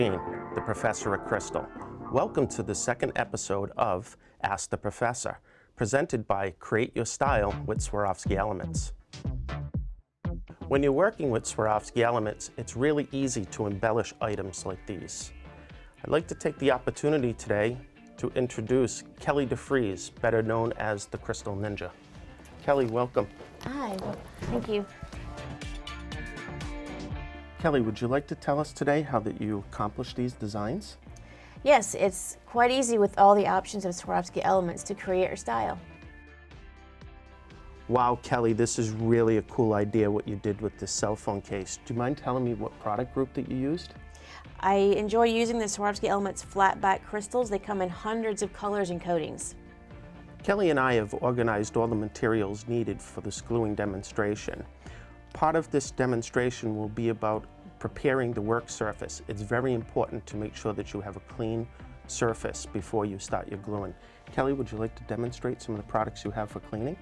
The Professor of Crystal. Welcome to the second episode of Ask the Professor, presented by Create Your Style with Swarovski Elements. When you're working with Swarovski Elements, it's really easy to embellish items like these. I'd like to take the opportunity today to introduce Kelly DeFries, better known as the Crystal Ninja. Kelly, welcome. Hi, thank you. Kelly, would you like to tell us today how that you accomplished these designs? Yes, it's quite easy with all the options of Swarovski Elements to create your style. Wow, Kelly, this is really a cool idea what you did with this cell phone case. Do you mind telling me what product group that you used? I enjoy using the Swarovski Elements flat back crystals. They come in hundreds of colors and coatings. Kelly and I have organized all the materials needed for this gluing demonstration. Part of this demonstration will be about preparing the work surface. It's very important to make sure that you have a clean surface before you start your gluing. Kelly, would you like to demonstrate some of the products you have for cleaning?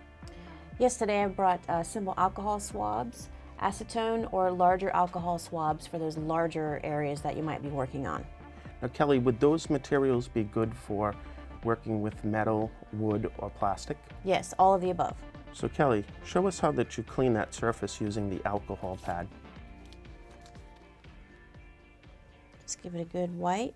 Yes, today I brought simple alcohol swabs, acetone, or larger alcohol swabs for those larger areas that you might be working on. Now, Kelly, would those materials be good for working with metal, wood, or plastic? Yes, all of the above. So Kelly, show us how that you clean that surface using the alcohol pad. Just give it a good wipe.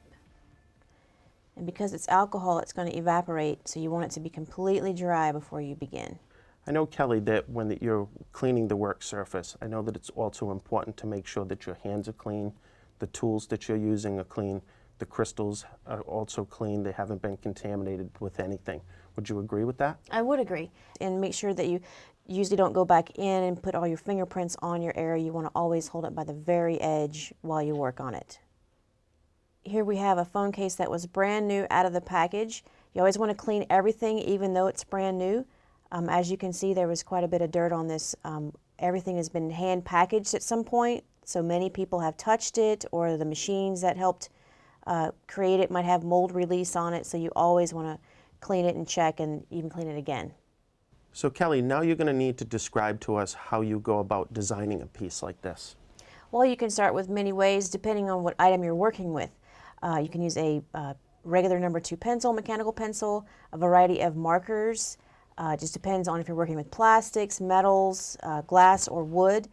And because it's alcohol, it's going to evaporate, so you want it to be completely dry before you begin. I know, Kelly, that when you're cleaning the work surface, I know that it's also important to make sure that your hands are clean, the tools that you're using are clean, the crystals are also clean, they haven't been contaminated with anything. Would you agree with that? I would agree. And make sure that you usually don't go back in and put all your fingerprints on your area. You want to always hold it by the very edge while you work on it. Here we have a phone case that was brand new out of the package. You always want to clean everything even though it's brand new. As you can see, there was quite a bit of dirt on this. Everything has been hand packaged at some point, so many people have touched it, or the machines that helped create it might have mold release on it, so you always want to clean it and check and even clean it again. So Kelly, now you're going to need to describe to us how you go about designing a piece like this. Well, you can start with many ways depending on what item you're working with. You can use a regular number 2 pencil, mechanical pencil, a variety of markers. Just depends on if you're working with plastics, metals, glass, or wood.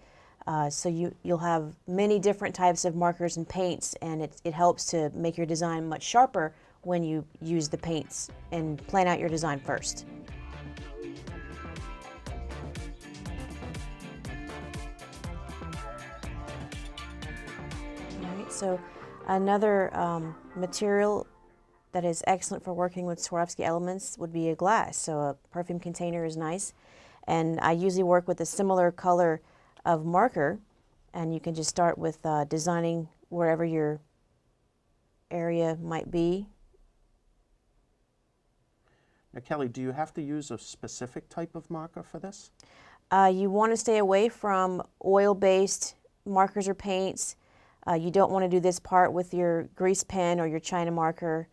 So you'll have many different types of markers and paints, and it helps to make your design much sharper when you use the paints and plan out your design first. All right, so another material that is excellent for working with Swarovski Elements would be a glass. So a perfume container is nice. And I usually work with a similar color of marker, and you can just start with designing wherever your area might be. Now, Kelly, do you have to use a specific type of marker for this? You want to stay away from oil-based markers or paints. You don't want to do this part with your grease pen or your China marker.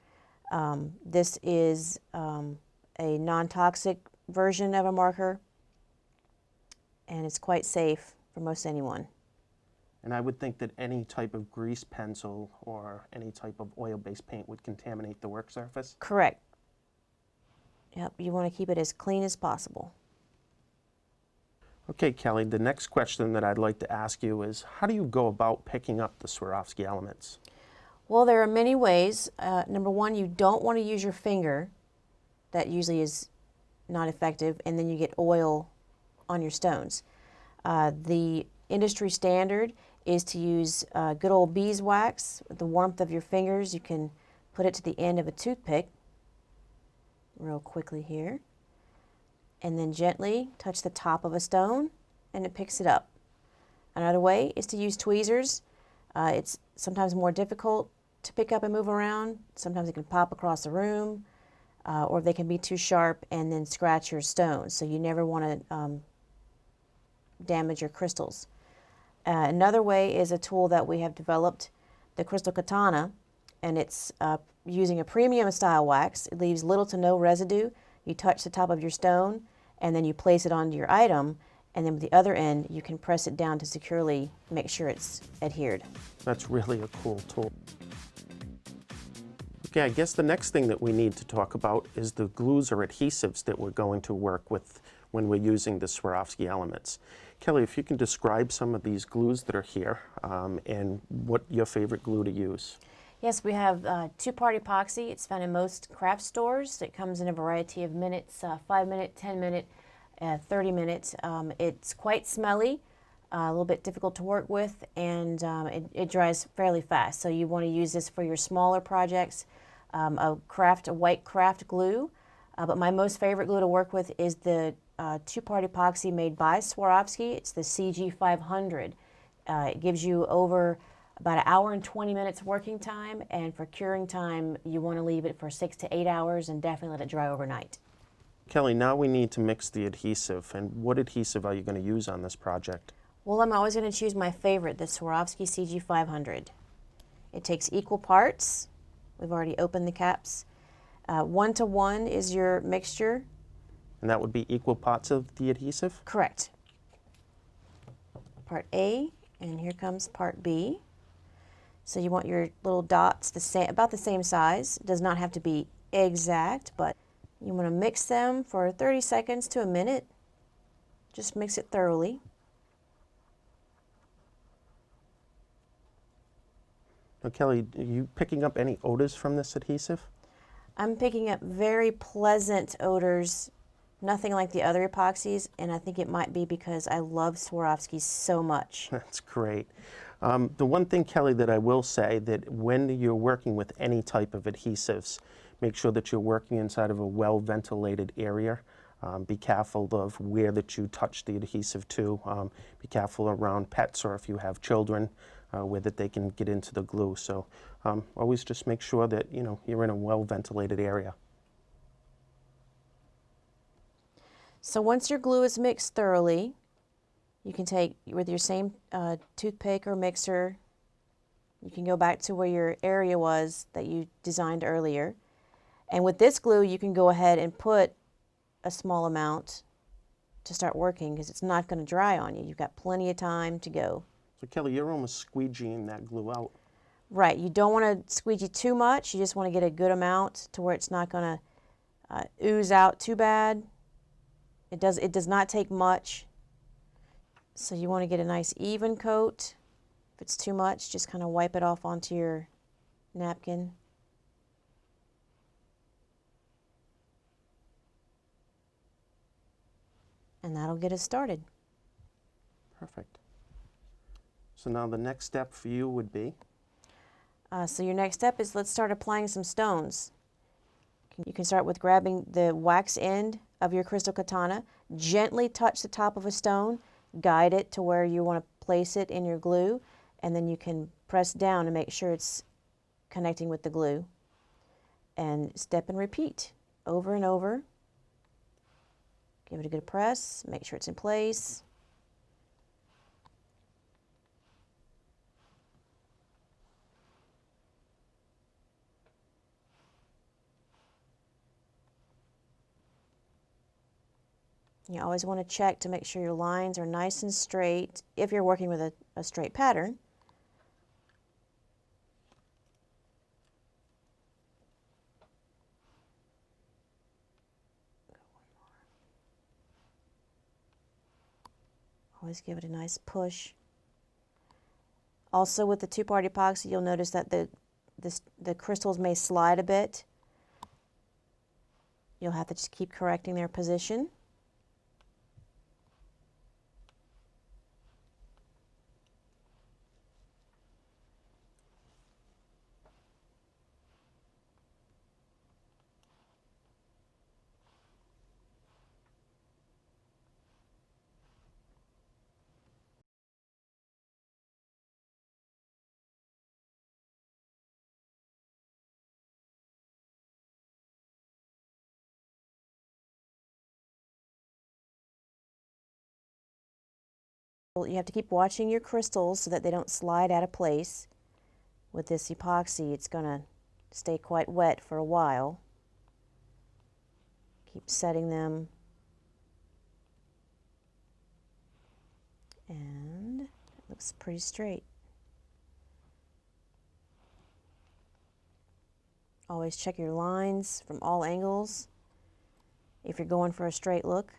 This is a non-toxic version of a marker, and it's quite safe for most anyone. And I would think that any type of grease pencil or any type of oil-based paint would contaminate the work surface? Correct. Yep, you want to keep it as clean as possible. Okay, Kelly, the next question that I'd like to ask you is, how do you go about picking up the Swarovski Elements? Well, there are many ways. Number one, you don't want to use your finger. That usually is not effective, and then you get oil on your stones. The industry standard is to use good old beeswax. With the warmth of your fingers, you can put it to the end of a toothpick real quickly here, and then gently touch the top of a stone, and it picks it up. Another way is to use tweezers. It's sometimes more difficult to pick up and move around. Sometimes it can pop across the room, or they can be too sharp and then scratch your stones, so you never want to damage your crystals. Another way is a tool that we have developed, the Crystal Katana, and it's using a premium style wax. It leaves little to no residue. You touch the top of your stone, and then you place it onto your item, and then with the other end, you can press it down to securely make sure it's adhered. That's really a cool tool. Okay, I guess the next thing that we need to talk about is the glues or adhesives that we're going to work with when we're using the Swarovski elements. Kelly, if you can describe some of these glues that are here and what your favorite glue to use. Yes, we have two-part epoxy. It's found in most craft stores. It comes in a variety of minutes, 5-minute, 10-minute, 30-minute. It's quite smelly, a little bit difficult to work with, and it dries fairly fast. So you want to use this for your smaller projects, a white craft glue. But my most favorite glue to work with is the two-part epoxy made by Swarovski. It's the CG500. It gives you over about 1 hour and 20 minutes working time, and for curing time, you want to leave it for 6 to 8 hours and definitely let it dry overnight. Kelly, now we need to mix the adhesive. And what adhesive are you going to use on this project? Well, I'm always going to choose my favorite, the Swarovski CG500. It takes equal parts. We've already opened the caps. 1-to-1 is your mixture. And that would be equal parts of the adhesive? Correct. Part A, and here comes part B. So you want your little dots about the same size. It does not have to be exact, but you want to mix them for 30 seconds to a minute. Just mix it thoroughly. Now, Kelly, are you picking up any odors from this adhesive? I'm picking up very pleasant odors, nothing like the other epoxies, and I think it might be because I love Swarovski so much. That's great. The one thing, Kelly, that I will say that when you're working with any type of adhesives, make sure that you're working inside of a well-ventilated area. Be careful of where that you touch the adhesive to. Be careful around pets or if you have children where that they can get into the glue. So always just make sure that you're in a well-ventilated area. So once your glue is mixed thoroughly, you can take, with your same toothpick or mixer, you can go back to where your area was that you designed earlier. And with this glue, you can go ahead and put a small amount to start working because it's not going to dry on you. You've got plenty of time to go. So Kelly, you're almost squeegeeing that glue out. Right. You don't want to squeegee too much. You just want to get a good amount to where it's not going to ooze out too bad. It does not take much. So you want to get a nice even coat. If it's too much, just kind of wipe it off onto your napkin. And that'll get us started. Perfect. So now the next step for you would be? So your next step is let's start applying some stones. You can start with grabbing the wax end of your crystal katana, gently touch the top of a stone, guide it to where you want to place it in your glue, and then you can press down to make sure it's connecting with the glue. And step and repeat over and over. Give it a good press, make sure it's in place. You always want to check to make sure your lines are nice and straight if you're working with a straight pattern. Always give it a nice push. Also with the two-part epoxy, you'll notice that the crystals may slide a bit. You'll have to just keep correcting their position. You have to keep watching your crystals so that they don't slide out of place. With this epoxy, it's going to stay quite wet for a while. Keep setting them. And it looks pretty straight. Always check your lines from all angles if you're going for a straight look.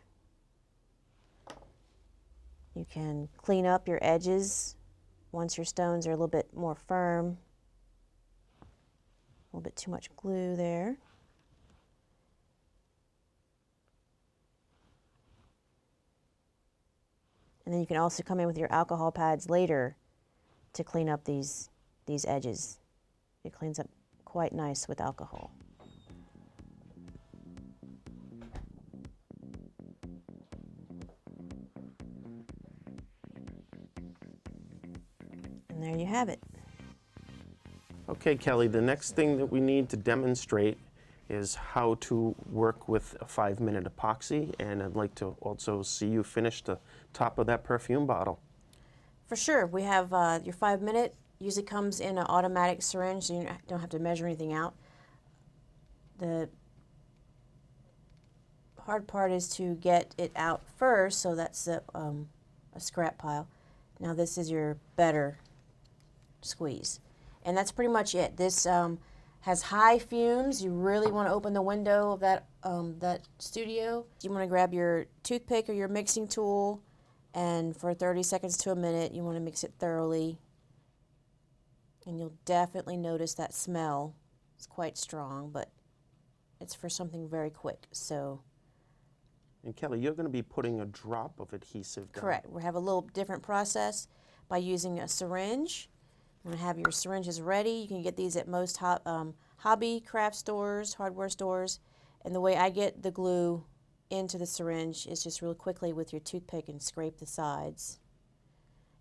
You can clean up your edges once your stones are a little bit more firm. A little bit too much glue there. And then you can also come in with your alcohol pads later to clean up these edges. It cleans up quite nice with alcohol. And there you have it. Okay, Kelly, the next thing that we need to demonstrate is how to work with a 5-minute epoxy, and I'd like to also see you finish the top of that perfume bottle. For sure. We have your 5-minute, usually comes in an automatic syringe, so you don't have to measure anything out. The hard part is to get it out first, so that's a scrap pile. Now this is your better squeeze. And that's pretty much it. This has high fumes. You really want to open the window of that studio. You want to grab your toothpick or your mixing tool, and for 30 seconds to a minute, you want to mix it thoroughly. And you'll definitely notice that smell. It's quite strong, but it's for something very quick. So. And Kelly, you're going to be putting a drop of adhesive down. Correct. We have a little different process by using a syringe. You want to have your syringes ready. You can get these at most hobby craft stores, hardware stores. And the way I get the glue into the syringe is just really quickly with your toothpick and scrape the sides.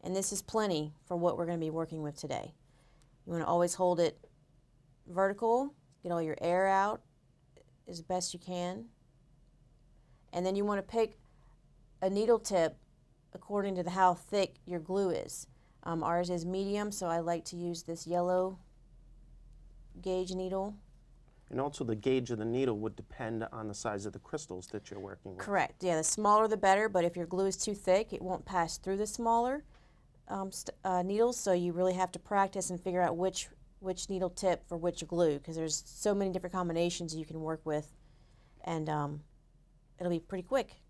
And this is plenty for what we're going to be working with today. You want to always hold it vertical, get all your air out as best you can. And then you want to pick a needle tip according to how thick your glue is. Ours is medium, so I like to use this yellow gauge needle. And also the gauge of the needle would depend on the size of the crystals that you're working with. Correct. Yeah, the smaller the better, but if your glue is too thick, it won't pass through the smaller needles, so you really have to practice and figure out which needle tip for which glue, because there's so many different combinations you can work with, and it'll be pretty quick.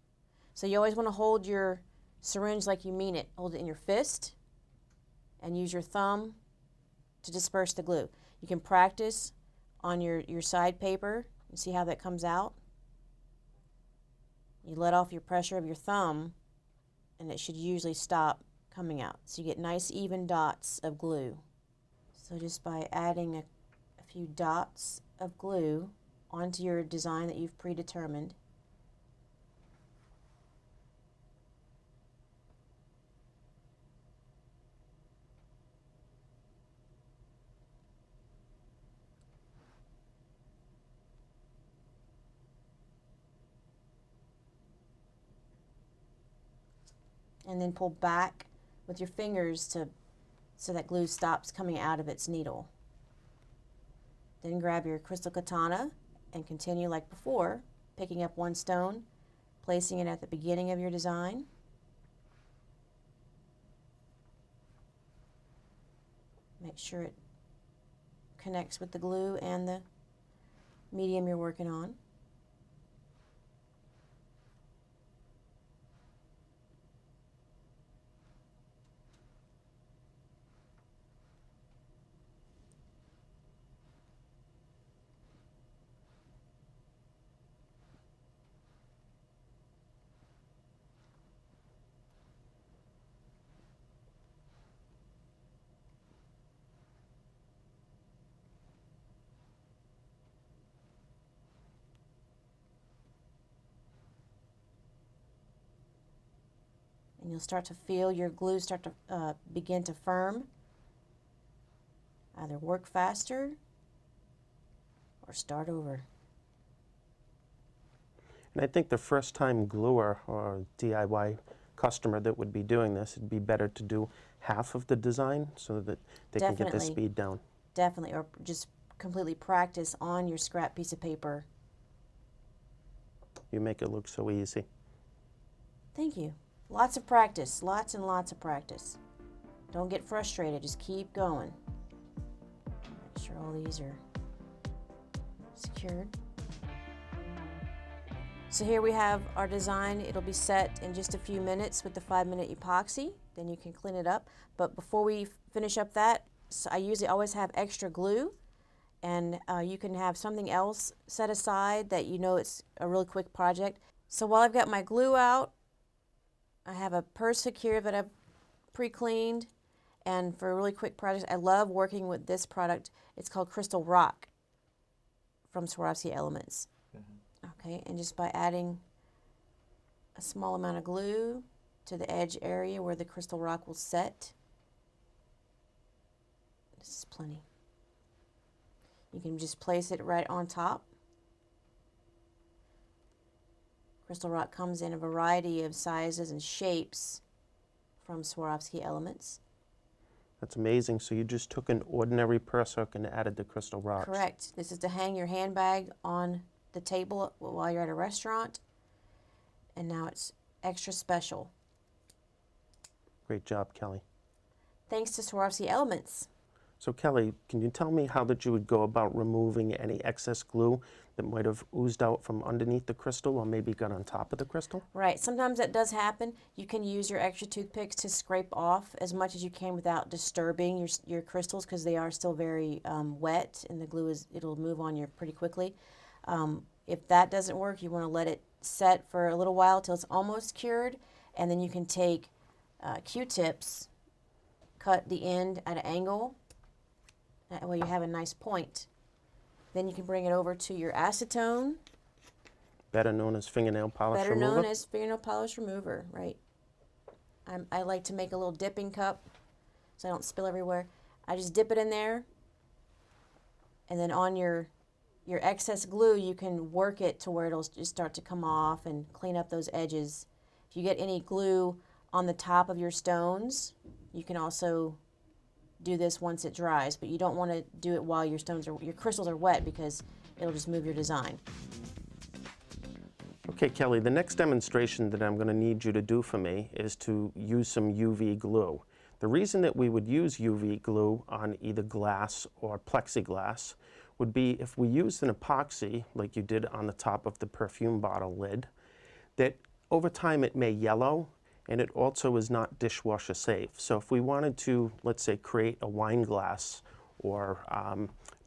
So you always want to hold your syringe like you mean it. Hold it in your fist and use your thumb to disperse the glue. You can practice on your side paper and see how that comes out. You let off your pressure of your thumb and it should usually stop coming out. So you get nice even dots of glue. So just by adding a few dots of glue onto your design that you've predetermined, and then pull back with your fingers so that glue stops coming out of its needle. Then grab your crystal katana and continue like before, picking up one stone, placing it at the beginning of your design. Make sure it connects with the glue and the medium you're working on. And you'll start to feel your glue start to begin to firm. Either work faster or start over. And I think the first time gluer or DIY customer that would be doing this, it'd be better to do half of the design so that they can get the speed down. Definitely, or just completely practice on your scrap piece of paper. You make it look so easy. Thank you. Lots of practice, lots and lots of practice. Don't get frustrated, just keep going. Make sure all these are cured. So here we have our design. It'll be set in just a few minutes with the 5-minute epoxy. Then you can clean it up. But before we finish up that, so I usually always have extra glue, and you can have something else set aside that you know it's a really quick project. So while I've got my glue out, I have a purse secure that I've pre-cleaned, and for a really quick project, I love working with this product. It's called Crystal Rock from Swarovski Elements. Okay, and just by adding a small amount of glue to the edge area where the crystal rock will set, this is plenty. You can just place it right on top. Crystal rock comes in a variety of sizes and shapes from Swarovski Elements. That's amazing. So you just took an ordinary purse hook and added the crystal rocks. Correct. This is to hang your handbag on the table while you're at a restaurant, and now it's extra special. Great job, Kelly. Thanks to Swarovski Elements. So Kelly, can you tell me how that you would go about removing any excess glue that might have oozed out from underneath the crystal or maybe got on top of the crystal? Right, sometimes that does happen. You can use your extra toothpicks to scrape off as much as you can without disturbing your crystals, because they are still very wet, and the glue it'll move on you pretty quickly. If that doesn't work, you want to let it set for a little while till it's almost cured, and then you can take Q-tips, cut the end at an angle, that way you have a nice point. Then you can bring it over to your acetone. Better known as fingernail polish remover? Better known as fingernail polish remover, right. I like to make a little dipping cup so I don't spill everywhere. I just dip it in there, and then on your excess glue, you can work it to where it'll just start to come off and clean up those edges. If you get any glue on the top of your stones, you can also do this once it dries, but you don't want to do it while your crystals are wet, because it'll just move your design. Okay, Kelly, the next demonstration that I'm going to need you to do for me is to use some UV glue. The reason that we would use UV glue on either glass or plexiglass would be if we used an epoxy, like you did on the top of the perfume bottle lid, that over time it may yellow, and it also is not dishwasher safe. So if we wanted to, let's say, create a wine glass or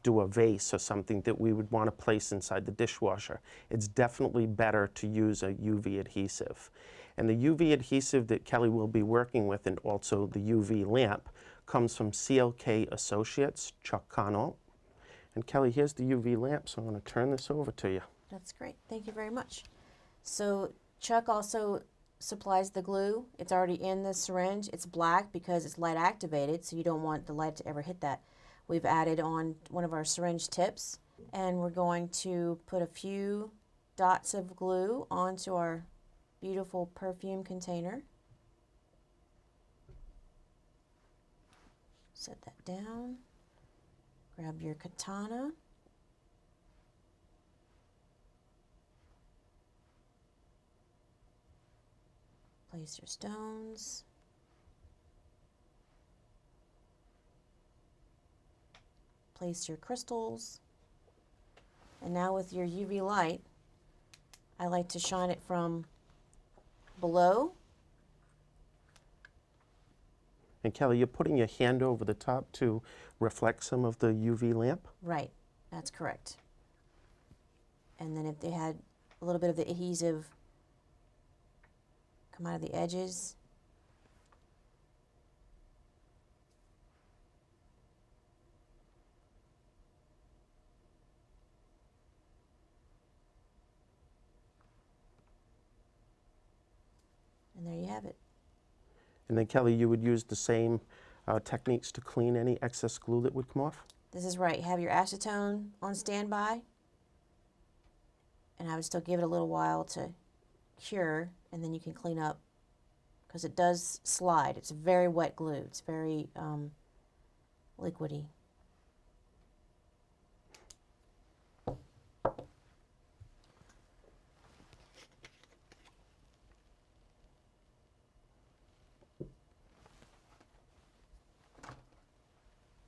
do a vase or something that we would want to place inside the dishwasher, it's definitely better to use a UV adhesive. And the UV adhesive that Kelly will be working with, and also the UV lamp, comes from CLK Associates, Chuck Connell. And Kelly, here's the UV lamp, so I'm going to turn this over to you. That's great. Thank you very much. So Chuck also supplies the glue. It's already in the syringe. It's black because it's light activated, so you don't want the light to ever hit that. We've added on one of our syringe tips, and we're going to put a few dots of glue onto our beautiful perfume container. Set that down. Grab your katana. Place your stones. Place your crystals. And now with your UV light, I like to shine it from below. And Kelly, you're putting your hand over the top to reflect some of the UV lamp? Right, that's correct. And then if they had a little bit of the adhesive come out of the edges. And there you have it. And then Kelly, you would use the same techniques to clean any excess glue that would come off? This is right. Have your acetone on standby. And I would still give it a little while to cure, and then you can clean up, because it does slide. It's very wet glue. It's very liquidy.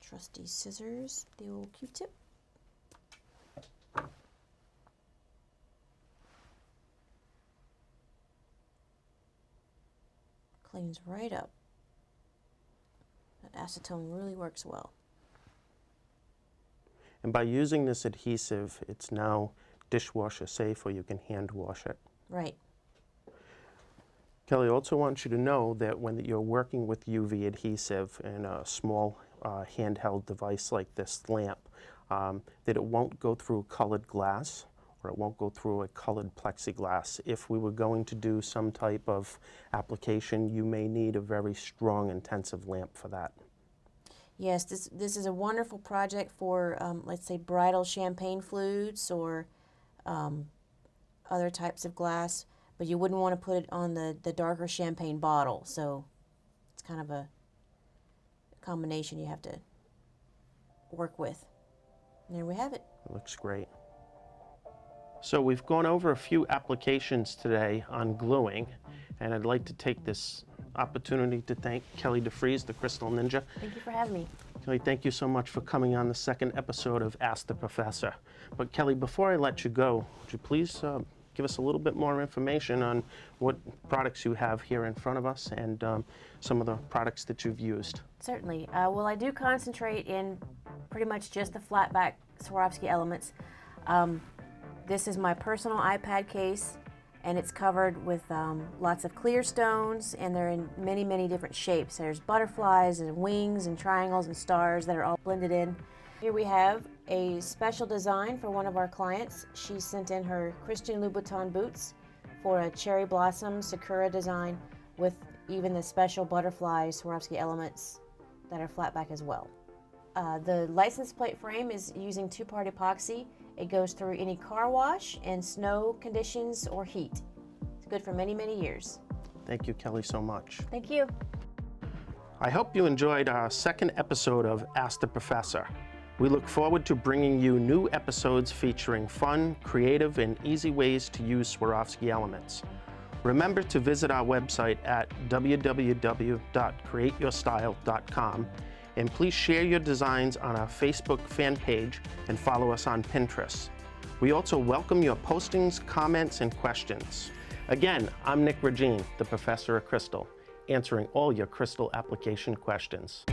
Trusty scissors, the old Q-tip. cleans right up. That acetone really works well. And by using this adhesive, it's now dishwasher safe, or you can hand wash it. Right. Kelly, I also want you to know that when you're working with UV adhesive in a small handheld device like this lamp, that it won't go through colored glass, or it won't go through a colored plexiglass. If we were going to do some type of application, you may need a very strong, intensive lamp for that. Yes, this is a wonderful project for, let's say, bridal champagne flutes or other types of glass, but you wouldn't want to put it on the darker champagne bottle, so it's kind of a combination you have to work with. And there we have it. It looks great. So we've gone over a few applications today on gluing, and I'd like to take this opportunity to thank Kelly DeFries, the Crystal Ninja. Thank you for having me. Kelly, thank you so much for coming on the second episode of Ask the Professor. But Kelly, before I let you go, would you please give us a little bit more information on what products you have here in front of us and some of the products that you've used? Certainly. Well, I do concentrate in pretty much just the flat back Swarovski elements. This is my personal iPad case, and it's covered with lots of clear stones, and they're in many, many different shapes. There's butterflies and wings and triangles and stars that are all blended in. Here we have a special design for one of our clients. She sent in her Christian Louboutin boots for a cherry blossom sakura design with even the special butterfly Swarovski elements that are flat back as well. The license plate frame is using two-part epoxy. It goes through any car wash and snow conditions or heat. It's good for many, many years. Thank you, Kelly, so much. Thank you. I hope you enjoyed our second episode of Ask the Professor. We look forward to bringing you new episodes featuring fun, creative, and easy ways to use Swarovski elements. Remember to visit our website at www.createyourstyle.com, and please share your designs on our Facebook fan page and follow us on Pinterest. We also welcome your postings, comments, and questions. Again, I'm Nick Regine, the Professor of Crystal, answering all your crystal application questions.